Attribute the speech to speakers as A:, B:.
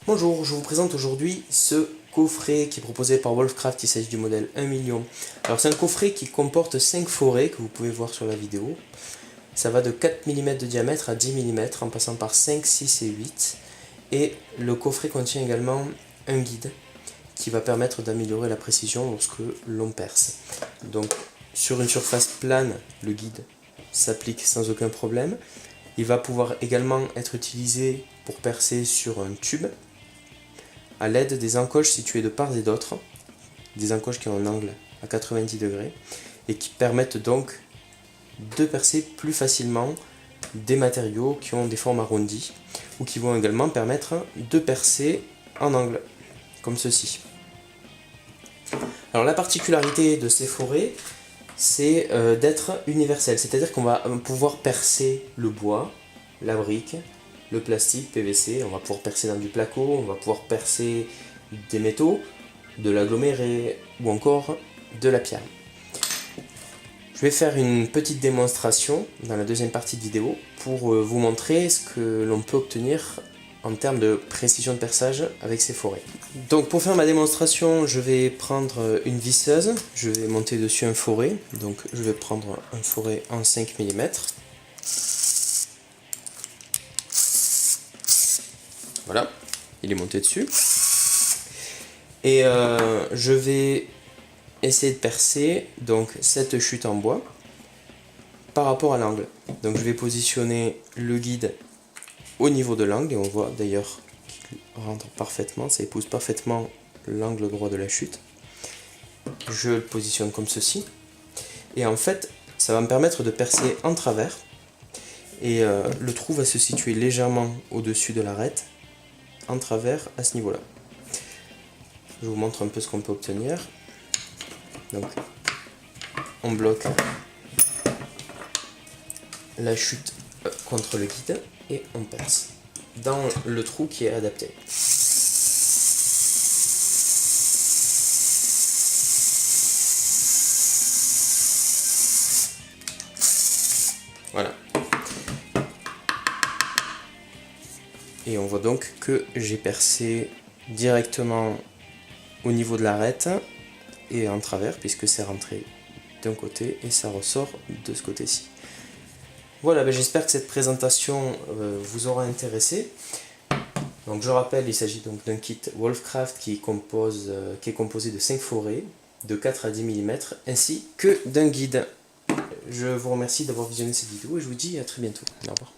A: Bonjour, je vous présente aujourd'hui ce coffret qui est proposé par Wolfcraft. Il s'agit du modèle 1 million. Alors c'est un coffret qui comporte 5 forêts que vous pouvez voir sur la vidéo. Ça va de 4 mm de diamètre à 10 mm en passant par 5, 6 et 8. Et le coffret contient également un guide qui va permettre d'améliorer la précision lorsque l'on perce. Donc sur une surface plane, le guide s'applique sans aucun problème. Il va pouvoir également être utilisé pour percer sur un tube à l'aide des encoches situées de part et d'autre, des encoches qui ont un angle à 90 degrés et qui permettent donc de percer plus facilement des matériaux qui ont des formes arrondies ou qui vont également permettre de percer en angle, comme ceci. Alors la particularité de ces forêts, c'est d'être universel, c'est-à-dire qu'on va pouvoir percer le bois, la brique, le plastique, PVC, on va pouvoir percer dans du placo, on va pouvoir percer des métaux, de l'aggloméré ou encore de la pierre. Je vais faire une petite démonstration dans la deuxième partie de vidéo pour vous montrer ce que l'on peut obtenir en termes de précision de perçage avec ces forêts. Donc pour faire ma démonstration, je vais prendre une visseuse, je vais monter dessus un forêt, donc je vais prendre un forêt en 5 mm. Voilà, il est monté dessus. Et je vais essayer de percer donc cette chute en bois par rapport à l'angle. Donc je vais positionner le guide au niveau de l'angle et on voit d'ailleurs qu'il rentre parfaitement, ça épouse parfaitement l'angle droit de la chute. Je le positionne comme ceci et en fait ça va me permettre de percer en travers et le trou va se situer légèrement au-dessus de l'arête en travers à ce niveau là. Je vous montre un peu ce qu'on peut obtenir. Donc on bloque la chute contre le guide et on perce dans le trou qui est adapté. Voilà. Et on voit donc que j'ai percé directement au niveau de l'arête et en travers puisque c'est rentré d'un côté et ça ressort de ce côté-ci. Voilà, j'espère que cette présentation vous aura intéressé. Donc je rappelle, il s'agit donc d'un kit Wolfcraft qui est composé de 5 forêts de 4 à 10 mm ainsi que d'un guide. Je vous remercie d'avoir visionné cette vidéo et je vous dis à très bientôt. Au revoir.